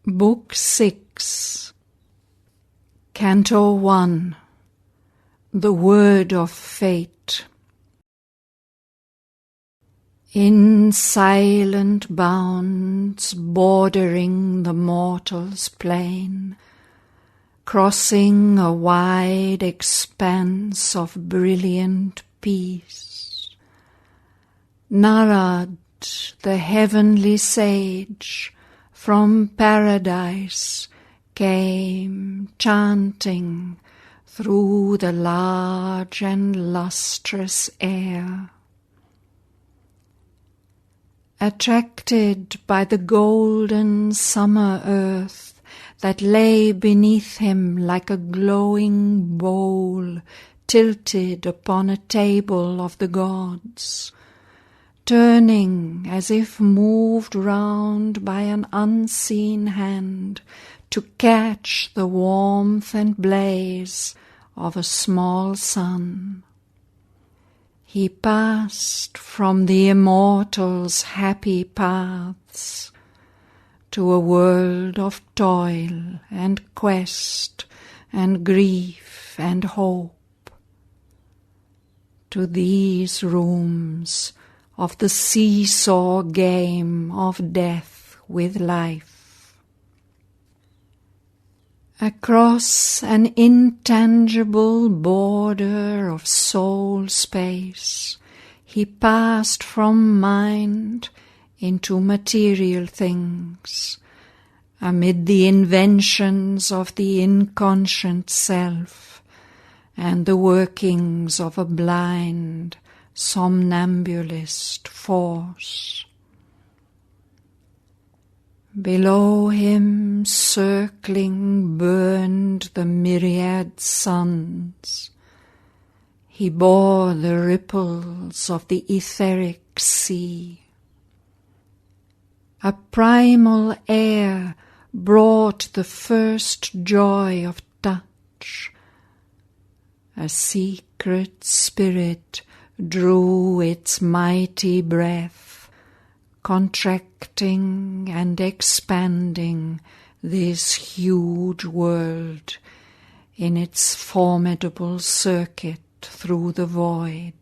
Book 6, Canto 1, The Word of Fate. In silent bounds bordering the mortal's plain, crossing a wide expanse of brilliant peace, Narad, the heavenly sage, from paradise came chanting through the large and lustrous air. Attracted by the golden summer earth that lay beneath him like a glowing bowl tilted upon a table of the gods, turning as if moved round by an unseen hand to catch the warmth and blaze of a small sun, he passed from the immortals' happy paths to a world of toil and quest and grief and hope, to these rooms of the seesaw game of death with life. Across an intangible border of soul space, he passed from mind into material things, amid the inventions of the inconscient self and the workings of a blind, somnambulist force. Below him circling burned the myriad suns. He bore the ripples of the etheric sea. A primal air brought the first joy of touch. A secret spirit drew its mighty breath, contracting and expanding this huge world in its formidable circuit through the void.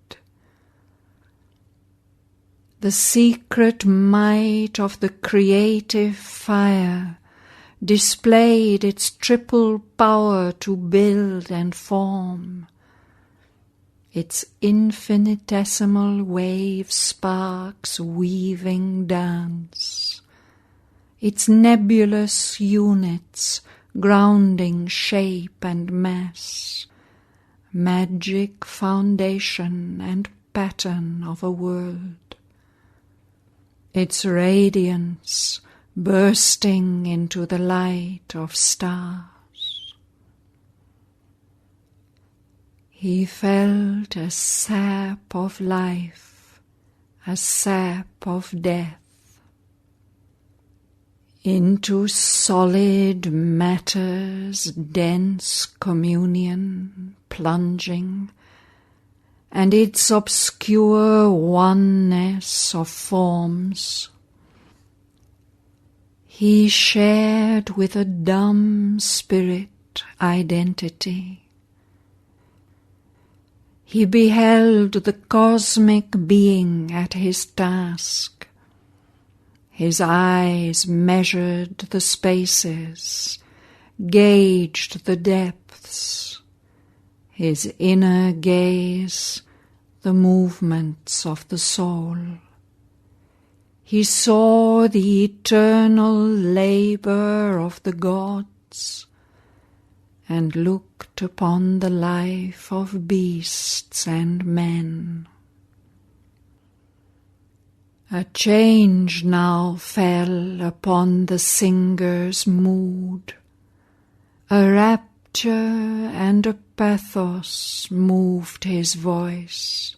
The secret might of the creative fire displayed its triple power to build and form. Its infinitesimal wave sparks weaving dance, its nebulous units grounding shape and mass, magic foundation and pattern of a world. Its radiance bursting into the light of stars. He felt a sap of life, a sap of death. Into solid matter's dense communion plunging, and its obscure oneness of forms, he shared with a dumb spirit identity. He beheld the cosmic being at his task. His eyes measured the spaces, gauged the depths. His inner gaze, the movements of the soul. He saw the eternal labor of the gods, and looked upon the life of beasts and men. A change now fell upon the singer's mood. A rapture and a pathos moved his voice.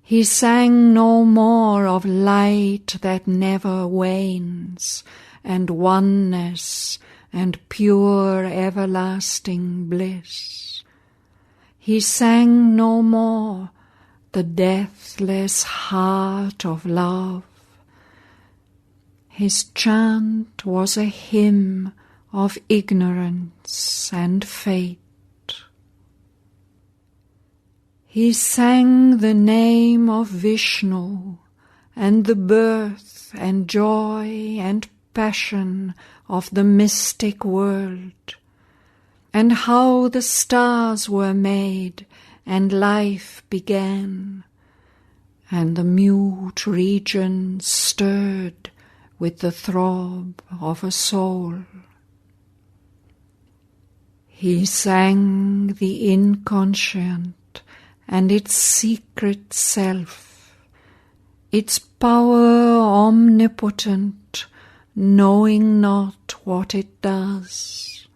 He sang no more of light that never wanes, and oneness, and pure everlasting bliss. He sang no more the deathless heart of love. His chant was a hymn of ignorance and fate. He sang the name of Vishnu and the birth and joy and passion of the mystic world, and how the stars were made and life began, and the mute regions stirred with the throb of a soul. He sang the inconscient and its secret self, its power omnipotent, knowing not what it does,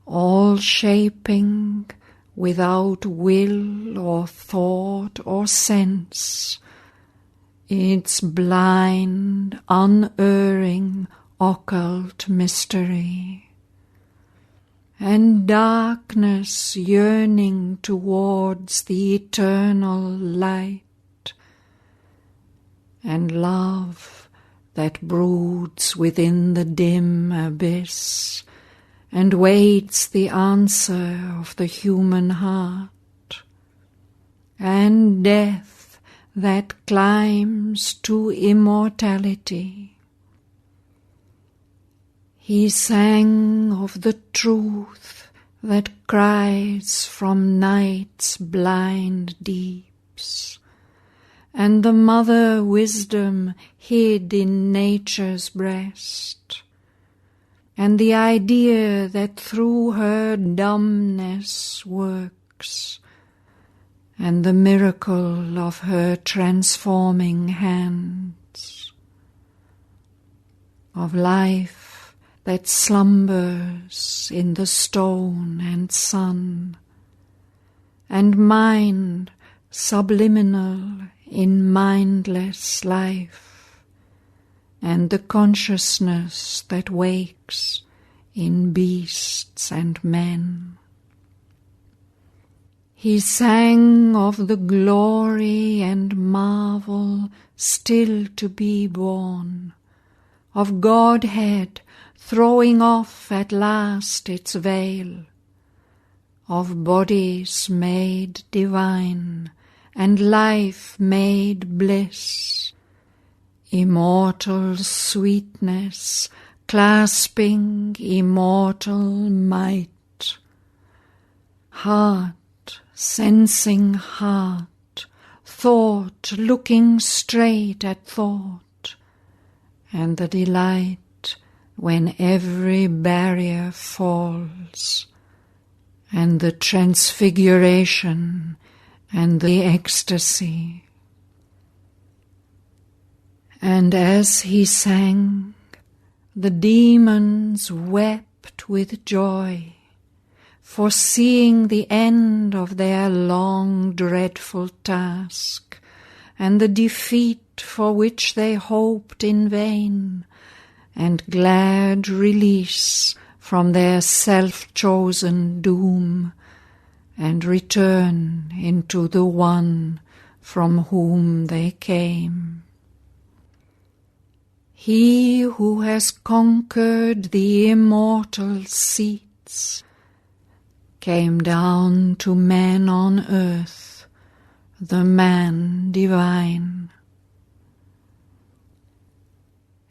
all shaping without will or thought or sense, its blind, unerring, occult mystery. And darkness yearning towards the eternal light, and love that broods within the dim abyss, and waits the answer of the human heart, and death that climbs to immortality. He sang of the truth that cries from night's blind deeps, and the mother wisdom hid in nature's breast, and the idea that through her dumbness works, and the miracle of her transforming hands, of life that slumbers in the stone and sun, and mind subliminal in mindless life, and the consciousness that wakes in beasts and men. He sang of the glory and marvel still to be born, of Godhead throwing off at last its veil, of bodies made divine and life made bliss, immortal sweetness clasping immortal might, heart sensing heart, thought looking straight at thought, and the delight when every barrier falls, and the transfiguration and the ecstasy. And as he sang, the demons wept with joy, foreseeing the end of their long dreadful task, and the defeat for which they hoped in vain, and glad release from their self-chosen doom, and return into the one from whom they came. He who has conquered the immortal seats came down to men on earth, the man divine.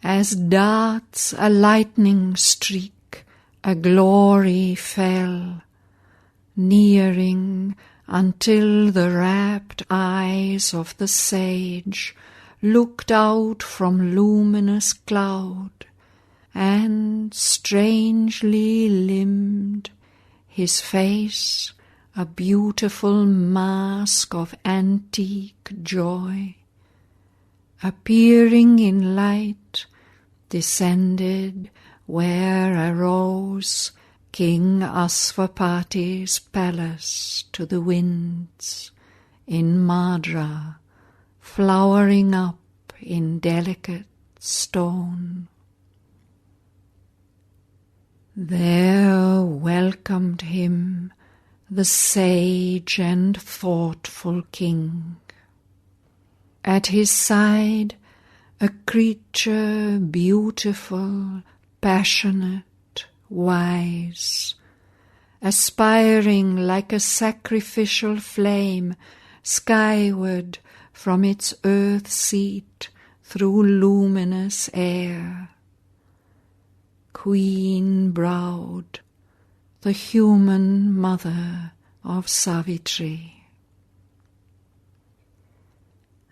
As darts a lightning streak, a glory fell, nearing until the rapt eyes of the sage looked out from luminous cloud, and strangely limbed, his face a beautiful mask of antique joy, appearing in light, descended where arose King Aswapatis' palace to the winds, in Madra, flowering up in delicate stone. There welcomed him the sage and thoughtful king. At his side a creature beautiful, passionate, wise, aspiring like a sacrificial flame skyward from its earth seat through luminous air. Queen-browed, the human mother of Savitri.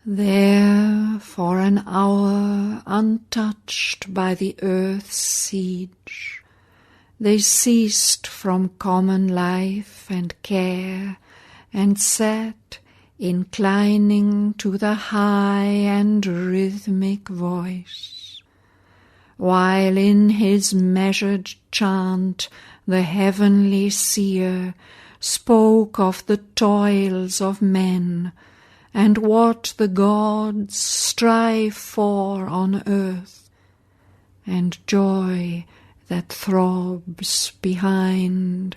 There, for an hour untouched by the earth's siege, they ceased from common life and care, and sat inclining to the high and rhythmic voice, while in his measured chant the heavenly seer spoke of the toils of men, and what the gods strive for on earth, and joy that throbs behind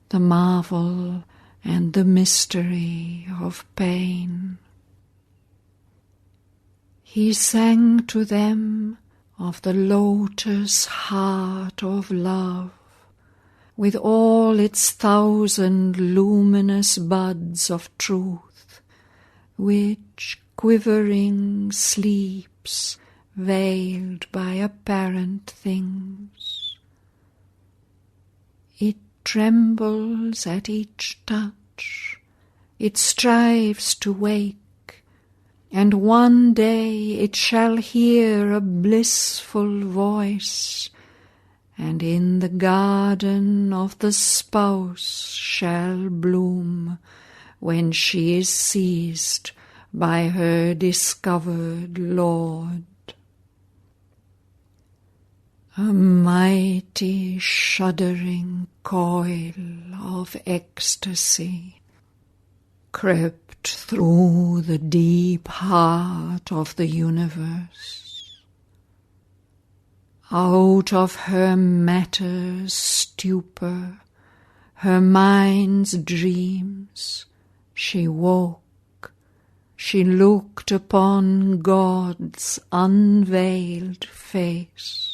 the marvel and the mystery of pain. He sang to them of the lotus heart of love, with all its 1,000 luminous buds of truth, which quivering sleeps veiled by apparent things. It trembles at each touch, it strives to wake, and one day it shall hear a blissful voice, and in the garden of the spouse shall bloom, when she is seized by her discovered Lord. A mighty shuddering coil of ecstasy crept through the deep heart of the universe. Out of her matter's stupor, her mind's dreams, she woke, she looked upon God's unveiled face.